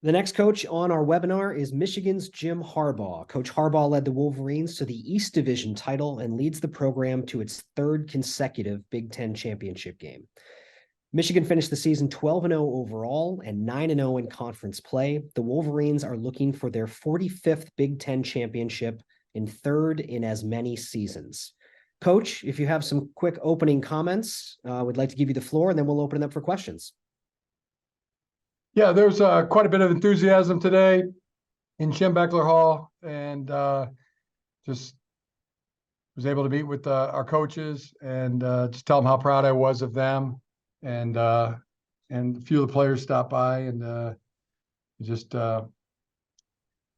The next coach on our webinar is Michigan's Jim Harbaugh. Coach Harbaugh led the Wolverines to the East Division title and leads the program to its third consecutive Big Ten championship game. Michigan finished the season 12-0 overall and 9-0 in conference play. The Wolverines are looking for their 45th Big Ten championship and third in as many seasons. Coach, if you have some quick opening comments, we'd like to give you the floor, and then we'll open it up for questions. Yeah, there's quite a bit of enthusiasm today in Schembechler Hall, and just was able to meet with our coaches and just tell them how proud I was of them, and a few of the players stopped by, and just can't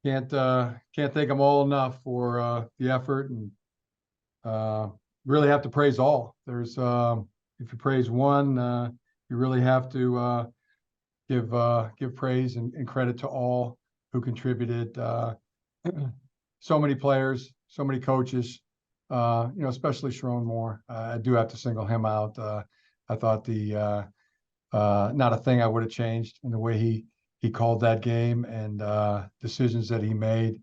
thank them all enough for the effort, and really have to praise all. There's if you praise one, you really have to give praise and credit to all who contributed. So many players, so many coaches, especially Sharon Moore. I do have to single him out. I thought not a thing I would have changed in the way he called that game, and decisions that he made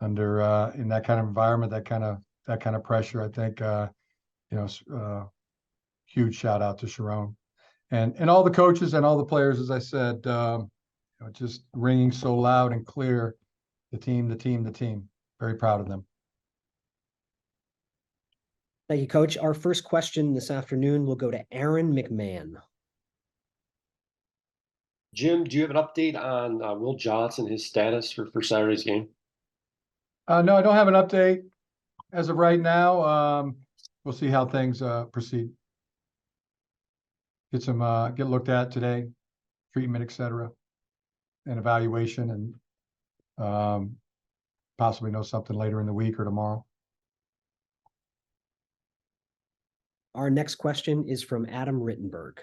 under in that kind of environment, that kind of pressure. I think huge shout out to Sharon. And all the coaches and all the players, as I said, just ringing so loud and clear, the team. Very proud of them. Thank you, Coach. Our first question this afternoon will go to Aaron McMahon. Jim, do you have an update on Will Johnson, his status for Saturday's game? No, I don't have an update as of right now. We'll see how things proceed. Get looked at today, treatment, etc., and evaluation, and possibly know something later in the week or tomorrow. Our next question is from Adam Rittenberg.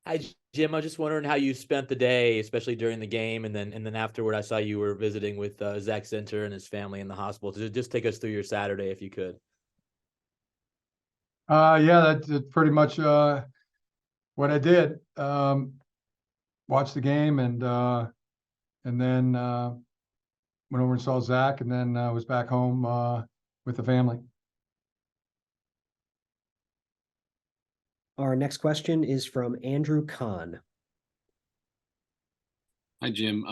Hi, Jim. I was just wondering how you spent the day, especially during the game, and then afterward, I saw you were visiting with Zach Center and his family in the hospital. So just take us through your Saturday, if you could. Yeah, that's pretty much what I did. Watched the game, and then went over and saw Zach, and then was back home with the family. Our next question is from Andrew Kahn. Hi, Jim.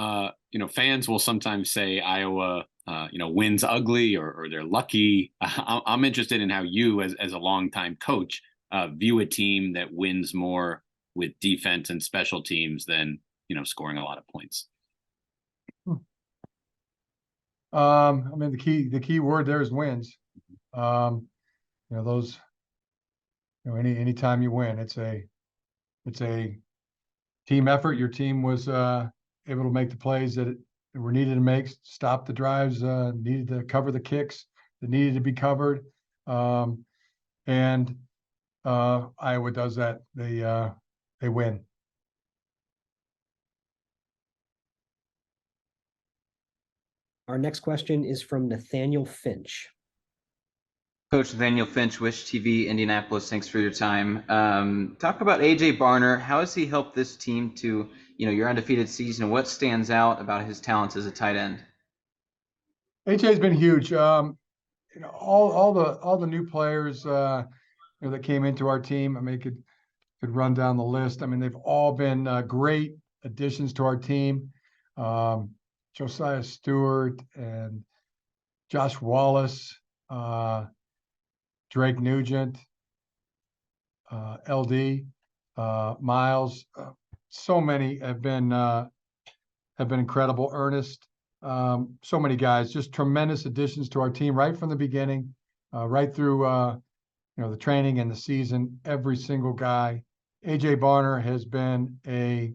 Fans will sometimes say Iowa, wins ugly or they're lucky. I'm interested in how you, as a longtime coach, view a team that wins more with defense and special teams than, scoring a lot of points. The key word there is wins. Those. Anytime you win, it's a team effort. Your team was able to make the plays that were needed to make, stop the drives, needed to cover the kicks that needed to be covered, and Iowa does that. They win. Our next question is from Nathaniel Finch. Coach Nathaniel Finch, Wish TV, Indianapolis. Thanks for your time. Talk about AJ Barner. How has he helped this team to, your undefeated season? What stands out about his talents as a tight end? AJ's been huge. All the new players that came into our team. Could run down the list. They've all been great additions to our team. Josiah Stewart and Josh Wallace. Drake Nugent, LD, Miles, so many have been incredible. Ernest, so many guys, just tremendous additions to our team right from the beginning, right through the training and the season. Every single guy. AJ Barner has been a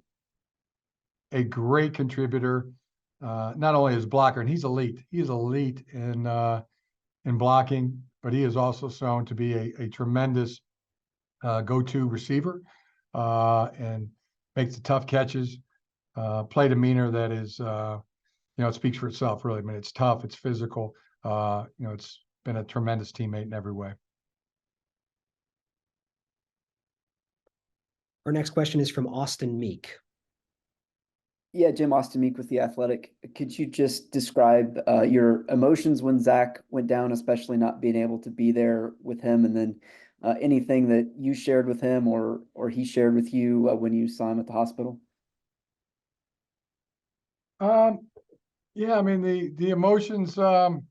great contributor, not only as blocker, and he's elite. He is elite in blocking, but he is also shown to be a tremendous go-to receiver, and makes the tough catches, play demeanor that is, it speaks for itself, really. It's tough, it's physical. It's been a tremendous teammate in every way. Our next question is from Austin Meek. Yeah, Jim, Austin Meek with The Athletic. Could you just describe your emotions when Zach went down, especially not being able to be there with him, and then anything that you shared with him or he shared with you when you saw him at the hospital? Yeah, I mean the emotions were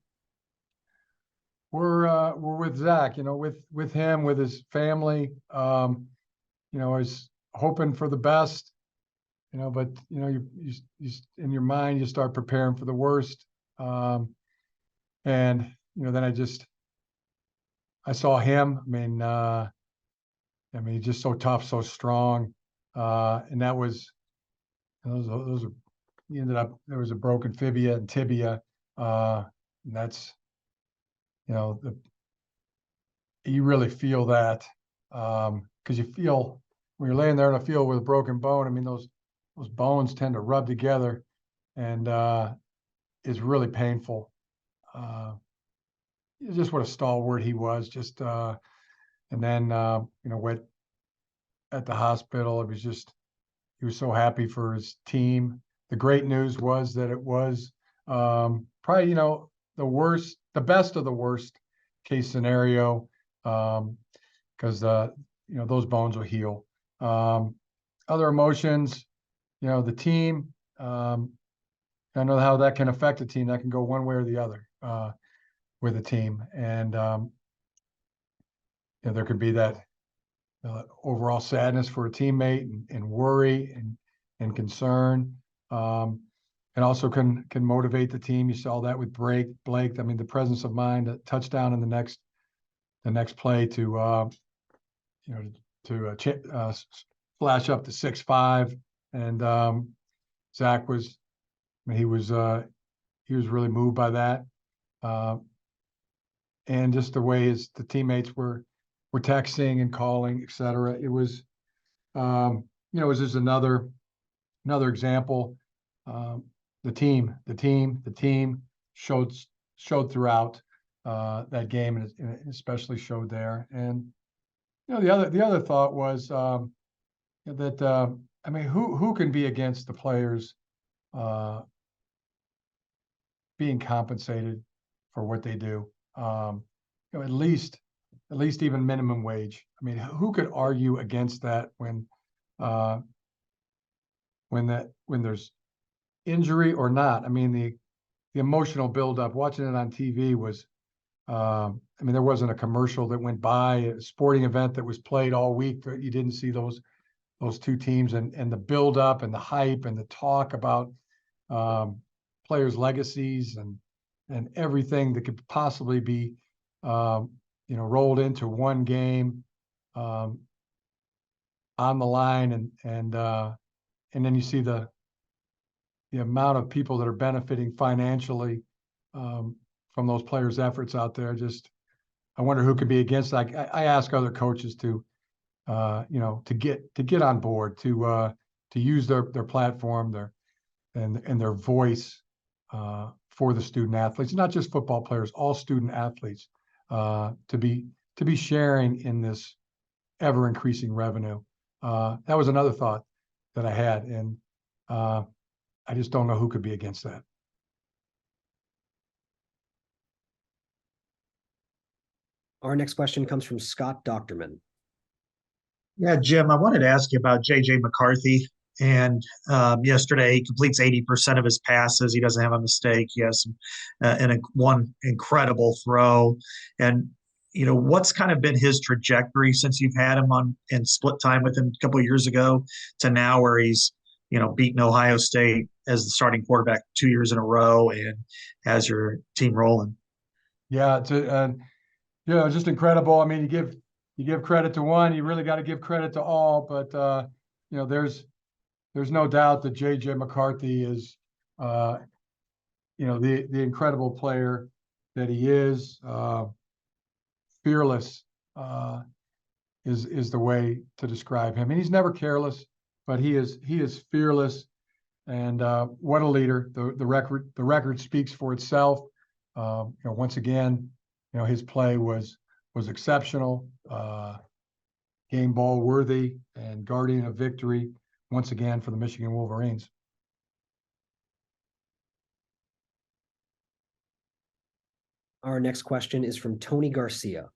with Zach, with him, with his family. I was hoping for the best, but you in your mind you start preparing for the worst. And then I saw him. He's just so tough, so strong. And that was those are he ended up there was a broken fibia and tibia. And that's you really feel that because you feel when you're laying there in a field with a broken bone. I mean, those bones tend to rub together, and it's really painful. Just what a stalwart he was. And then went at the hospital. He was so happy for his team. The great news was that it was probably the best of the worst case scenario, because those bones will heal. Other emotions, the team. I know how that can affect a team. That can go one way or the other with a team, and there could be that overall sadness for a teammate and worry and concern, and also can motivate the team. You saw that with Blake. I mean, the presence of mind, a touchdown in the next play to flash up to 6-5, and Zach was, he was really moved by that, and just the way the teammates were texting and calling, et cetera. It was, it was just another example. The team showed throughout that game, and especially showed there. And the other thought was that who can be against the players being compensated for what they do? At least even minimum wage. I mean, who could argue against that when there's injury or not? I mean, the emotional buildup, watching it on TV was, there wasn't a commercial that went by, a sporting event that was played all week that you didn't see those two teams, and the buildup and the hype and the talk about players' legacies and everything that could possibly be rolled into one game on the line, and then you see the amount of people that are benefiting financially from those players' efforts out there. I wonder who could be against that. I ask other coaches to get on board, to use their platform, their voice for the student athletes, not just football players, all student athletes, to be sharing in this ever increasing revenue. That was another thought that I had, and I just don't know who could be against that. Our next question comes from Scott Doctorman. Yeah, Jim, I wanted to ask you about J.J. McCarthy. And yesterday, he completes 80% of his passes. He doesn't have a mistake. He has one incredible throw. And, what's kind of been his trajectory since you've had him on and split time with him a couple of years ago to now, where he's, beaten Ohio State as the starting quarterback 2 years in a row and has your team rolling? Yeah, it's just incredible. I mean, you give credit to one, you really got to give credit to all. But there's no doubt that J.J. McCarthy is, the incredible player that he is. Fearless is the way to describe him. And he's never careless, but he is fearless. And what a leader! The record speaks for itself. Once again, his play was exceptional, game ball worthy, and guardian of victory once again for the Michigan Wolverines. Our next question is from Tony Garcia.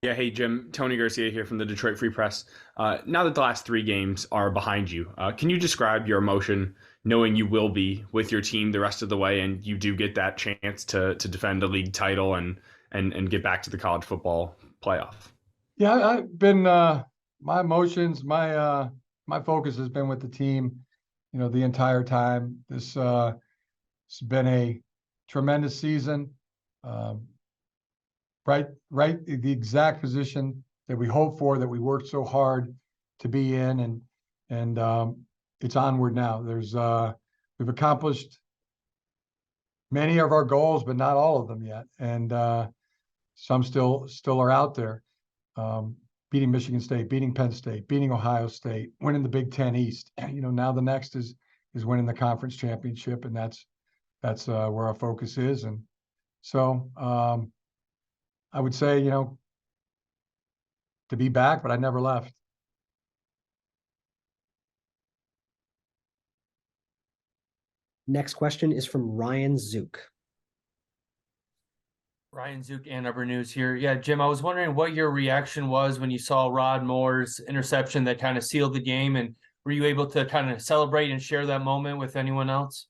Yeah, hey Jim, Tony Garcia here from the Detroit Free Press. Now that the last 3 games are behind you, can you describe your emotion knowing you will be with your team the rest of the way, and you do get that chance to defend a league title and get back to the college football playoff? Yeah, I've been my emotions, my focus has been with the team, the entire time. This it's been a tremendous season. Right, the exact position that we hoped for, that we worked so hard to be in, and it's onward now. We've accomplished many of our goals, but not all of them yet, and some still are out there. Beating Michigan State, beating Penn State, beating Ohio State, winning the Big Ten East. Now the next is winning the conference championship, and that's where our focus is. And so I would say, to be back, but I never left. Next question is from Ryan Zook. Ryan Zook, Ann Arbor News here. Yeah, Jim, I was wondering what your reaction was when you saw Rod Moore's interception that kind of sealed the game, and were you able to kind of celebrate and share that moment with anyone else?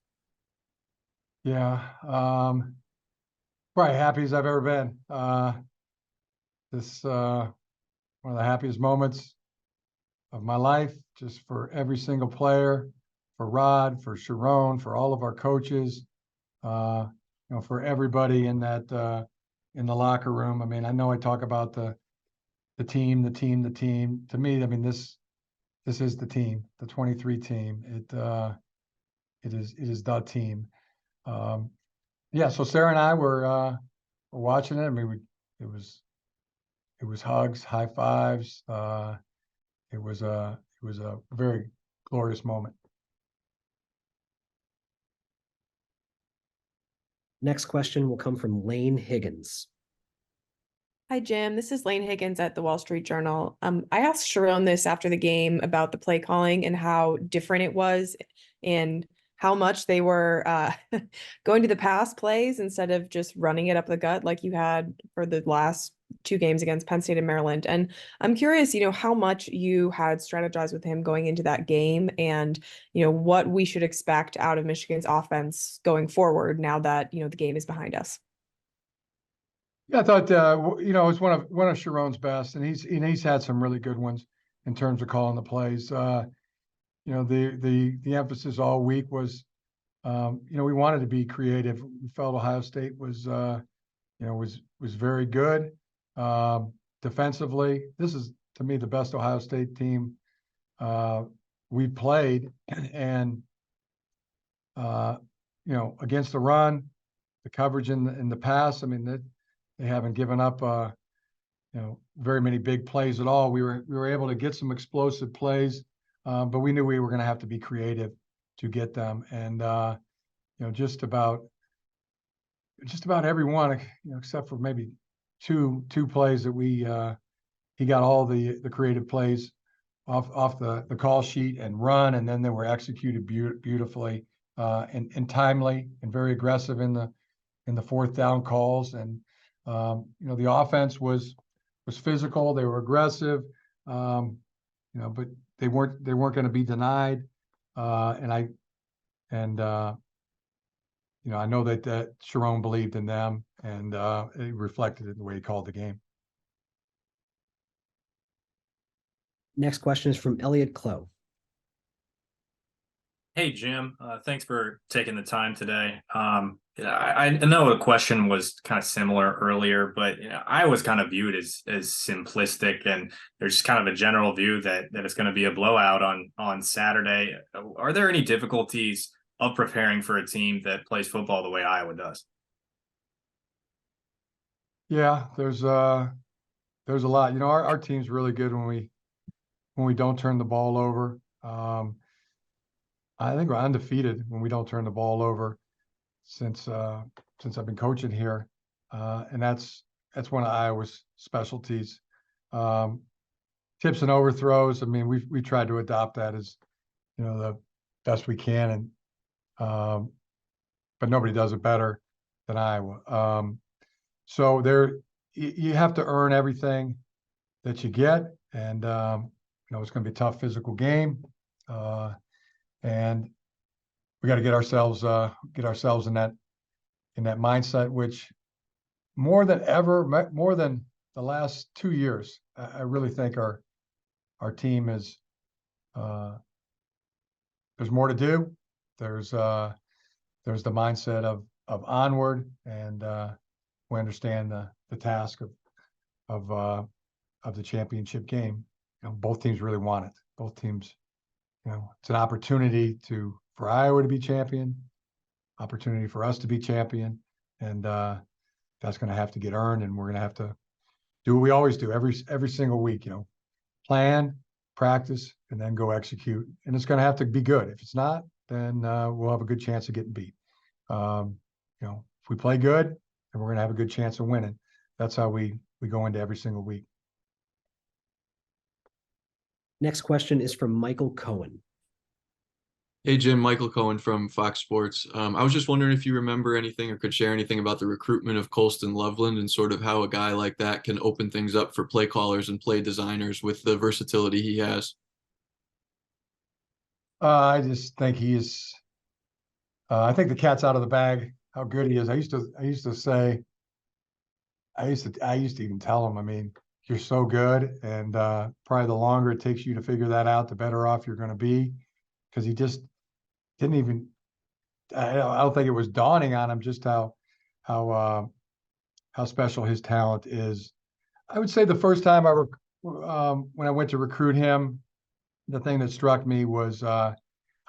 Yeah, probably happy as I've ever been. This one of the happiest moments of my life, just for every single player, for Rod, for Sharon, for all of our coaches, for everybody in that in the locker room. I mean, I know I talk about the team. To me, I mean, this is the team, the 23 team. It is the team. Yeah, so Sarah and I were watching it. I mean, it was hugs, high fives. It was a very glorious moment. Next question will come from Lane Higgins. Hi, Jim. This is Lane Higgins at the Wall Street Journal. I asked Sharon this after the game about the play calling and how different it was and how much they were going to the pass plays instead of just running it up the gut like you had for the last 2 games against Penn State and Maryland. And I'm curious, how much you had strategized with him going into that game and, what we should expect out of Michigan's offense going forward now that, the game is behind us. Yeah, I thought, it was one of Sharon's best, and he's had some really good ones in terms of calling the plays. The emphasis all week was, we wanted to be creative. We felt Ohio State was very good defensively. This is, to me, the best Ohio State team we played, and against the run, the coverage in the pass. I mean, they haven't given up very many big plays at all. We were able to get some explosive plays, but we knew we were going to have to be creative to get them. And just about every one, except for maybe two plays that he got all the creative plays off the call sheet and run, and then they were executed beautifully and timely and very aggressive in the 4th down calls. And the offense was physical. They were aggressive, but they weren't going to be denied. I know that Sharon believed in them, and it reflected in the way he called the game. Next question is from Elliot Clough. Hey, Jim. Thanks for taking the time today. I know a question was kind of similar earlier, but I always kind of view it as simplistic, and there's just kind of a general view that it's going to be a blowout on Saturday. Are there any difficulties of preparing for a team that plays football the way Iowa does? Yeah, there's a lot. Our team's really good when we don't turn the ball over. I think we're undefeated when we don't turn the ball over since I've been coaching here, and that's one of Iowa's specialties. Tips and overthrows. I mean, we tried to adopt that as the best we can, and but nobody does it better than Iowa. So you have to earn everything that you get, and it's going to be a tough physical game, and we got to get ourselves in that mindset, which more than ever, more than the last 2 years, I really think our team is there's more to do. There's the mindset of onward, and we understand the task of the championship game. Both teams really want it. Both teams, it's an opportunity for Iowa to be champion, opportunity for us to be champion, and that's going to have to get earned, and we're going to have to do what we always do every single week. Plan, practice, and then go execute. And it's going to have to be good. If it's not, then we'll have a good chance of getting beat. If we play good, then we're going to have a good chance of winning. That's how we go into every single week. Next question is from Michael Cohen. Hey, Jim, Michael Cohen from Fox Sports. I was just wondering if you remember anything or could share anything about the recruitment of Colston Loveland and sort of how a guy like that can open things up for play callers and play designers with the versatility he has. I just think I think the cat's out of the bag, how good he is. I used to even tell him, I mean, you're so good, and probably the longer it takes you to figure that out, the better off you're going to be, because he just didn't even, I don't think it was dawning on him just how special his talent is. I would say the first time when I went to recruit him, the thing that struck me was how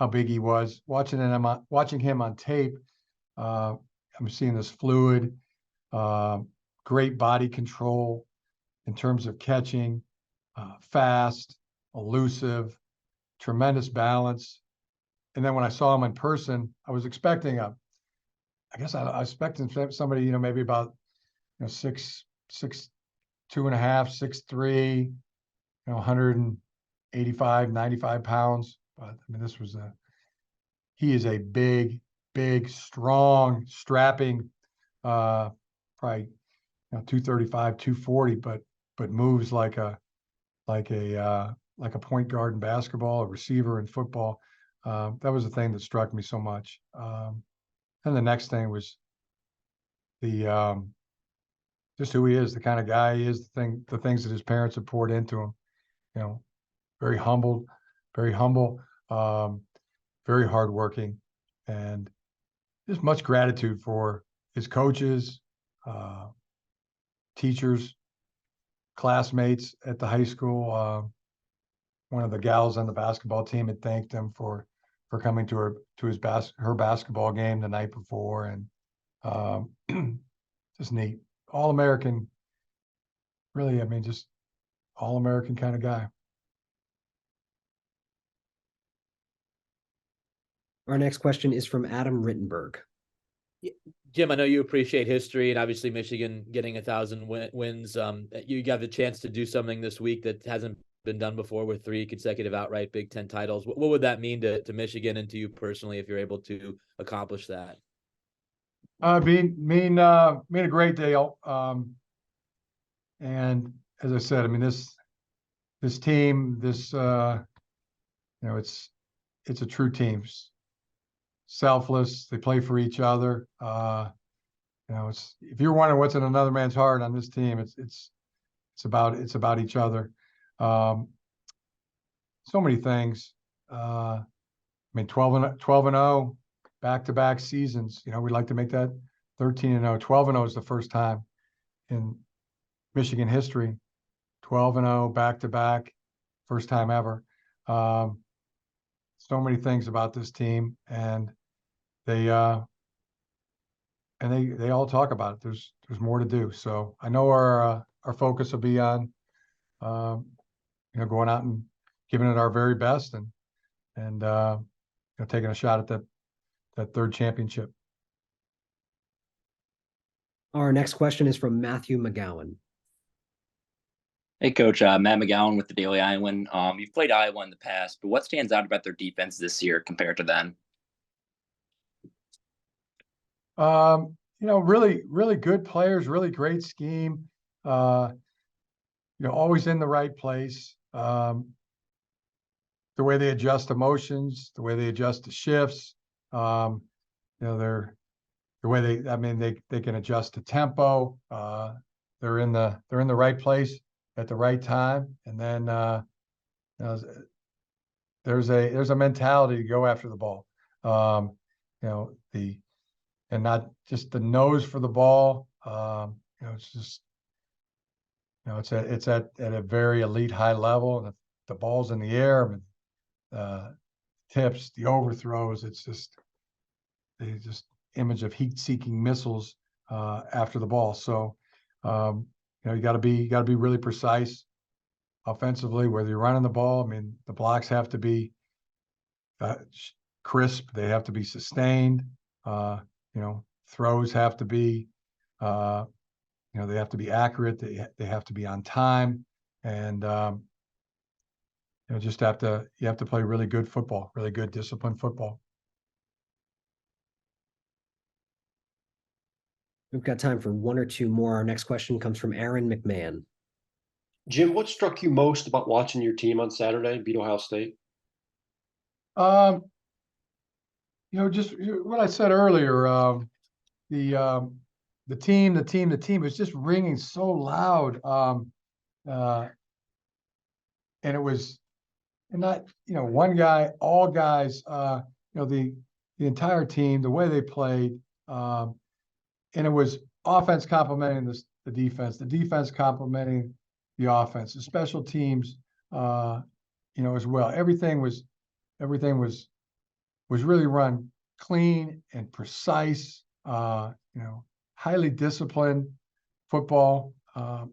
big he was. Watching him on tape, I'm seeing this fluid, great body control in terms of catching, fast, elusive, tremendous balance. And then when I saw him in person, I was expecting I was expecting somebody, maybe about 6'2.5", 6'3", 185, 95 pounds. But I mean, he is a big, strong, strapping, probably 235, 240, but moves like a point guard in basketball, a receiver in football. That was the thing that struck me so much. And the next thing was just who he is, the kind of guy he is, the things that his parents have poured into him. Very humble, very hardworking, and just much gratitude for his coaches, teachers, classmates at the high school. One of the gals on the basketball team had thanked him for coming to her basketball game the night before, and just neat, all-American. Really, I mean, just all-American kind of guy. Our next question is from Adam Rittenberg. Jim, I know you appreciate history, and obviously Michigan getting 1,000 wins. You got the chance to do something this week that hasn't been done before with 3 consecutive outright Big Ten titles. What would that mean to Michigan and to you personally if you're able to accomplish that? Mean a great deal. And as I said, I mean, this team, it's a true team. Selfless, they play for each other. It's, if you're wondering what's in another man's heart on this team, it's about each other. So many things. I mean, 12-0, back-to-back seasons. We'd like to make that 13-0. 12-0 is the first time in Michigan history. 12-0, back-to-back, first time ever. So many things about this team, and they all talk about it. There's more to do. So I know our focus will be on going out and giving it our very best, and taking a shot at that third championship. Our next question is from Matthew McGowan. Hey, Coach, Matt McGowan with the Daily Iowan. You've played Iowa in the past, but what stands out about their defense this year compared to then? really, really good players, really great scheme. Always in the right place. The way they adjust emotions, the way they adjust to shifts. They're the way they can adjust to tempo. They're in the right place at the right time, and then there's a mentality to go after the ball. And not just the nose for the ball. It's just it's at a very elite high level. And the ball's in the air, tips, the overthrows. It's just image of heat-seeking missiles after the ball. So you got to be really precise offensively, whether you're running the ball. The blocks have to be crisp. They have to be sustained. Throws have to be, they have to be accurate. They have to be on time, and you have to play really good football, really good disciplined football. We've got time for one or two more. Our next question comes from Aaron McMahon. Jim, what struck you most about watching your team on Saturday beat Ohio State? Just what I said earlier. The team was just ringing so loud. And it was not, one guy, all guys, the entire team, the way they played. And it was offense complementing the defense complementing the offense, the special teams, as well. Everything was really run clean and precise, highly disciplined football, and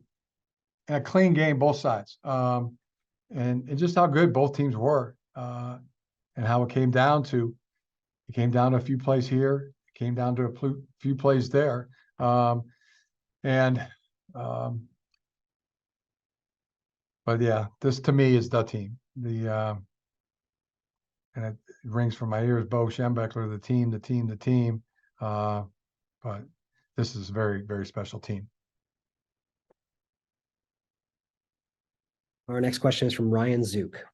a clean game, both sides. And just how good both teams were, and how it came down to a few plays here, it came down to a few plays there. But yeah, this to me is the team. And it rings from my ears, Bo Schembechler, the team. But this is a very, very special team. Our next question is from Ryan Zook.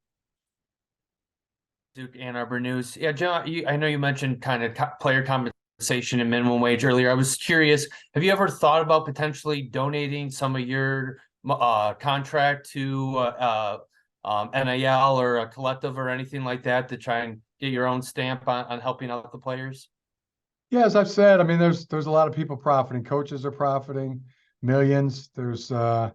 Duke Ann Arbor News. Yeah, John, I know you mentioned kind of player compensation and minimum wage earlier. I was curious, have you ever thought about potentially donating some of your contract to NIL or a collective or anything like that to try and get your own stamp on helping out the players? Yeah, as I've said, there's a lot of people profiting. Coaches are profiting millions. I've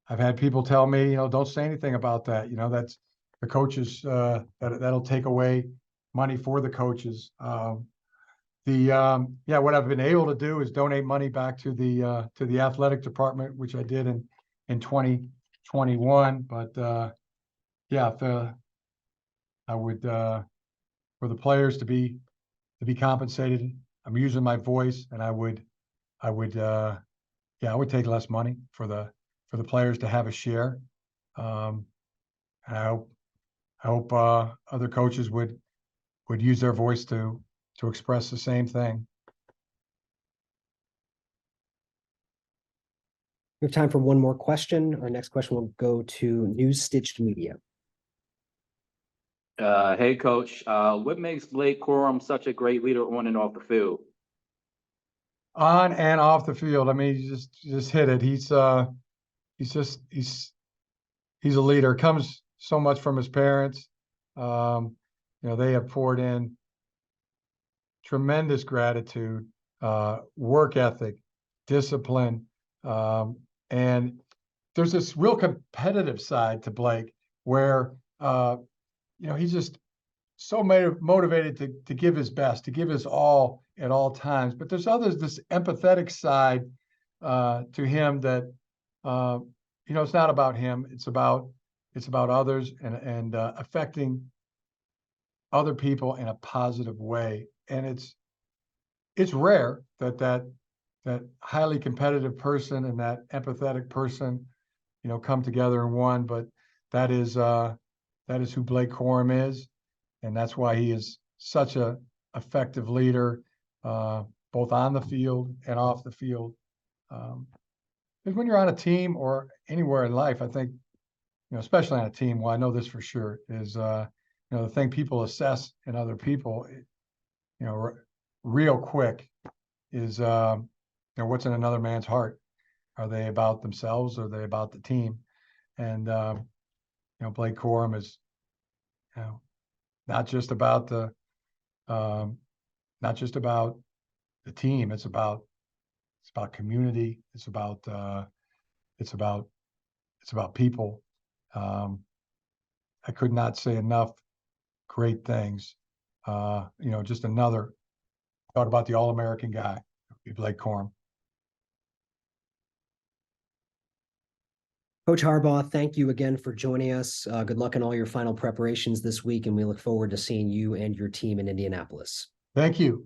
had people tell me, don't say anything about that. That's the coaches, that'll take away money for the coaches. What I've been able to do is donate money back to the athletic department, which I did in 2021. But I would, for the players to be compensated, I'm using my voice, and I would take less money for the players to have a share. I hope other coaches would use their voice to express the same thing. We have time for one more question. Our next question will go to News Stitched Media. Hey, Coach. What makes Blake Corum such a great leader on and off the field? On and off the field. You just hit it. He's a leader. Comes so much from his parents. They have poured in tremendous gratitude, work ethic, discipline, and there's this real competitive side to Blake where he's just so motivated to give his best, to give his all at all times. But there's this empathetic side to him that it's not about him. It's about others and affecting other people in a positive way. And it's rare that highly competitive person and that empathetic person, come together in one. But that is who Blake Corum is, and that's why he is such a effective leader both on the field and off the field. Because when you're on a team or anywhere in life, I think, especially on a team, well, I know this for sure, is, the thing people assess in other people, real quick is, what's in another man's heart. Are they about themselves or are they about the team? And, Blake Corum is, not just about the team. It's about community. It's about people. I could not say enough great things. Just another talk about the All-American guy, Blake Corum. Coach Harbaugh, thank you again for joining us. Good luck in all your final preparations this week, and we look forward to seeing you and your team in Indianapolis. Thank you.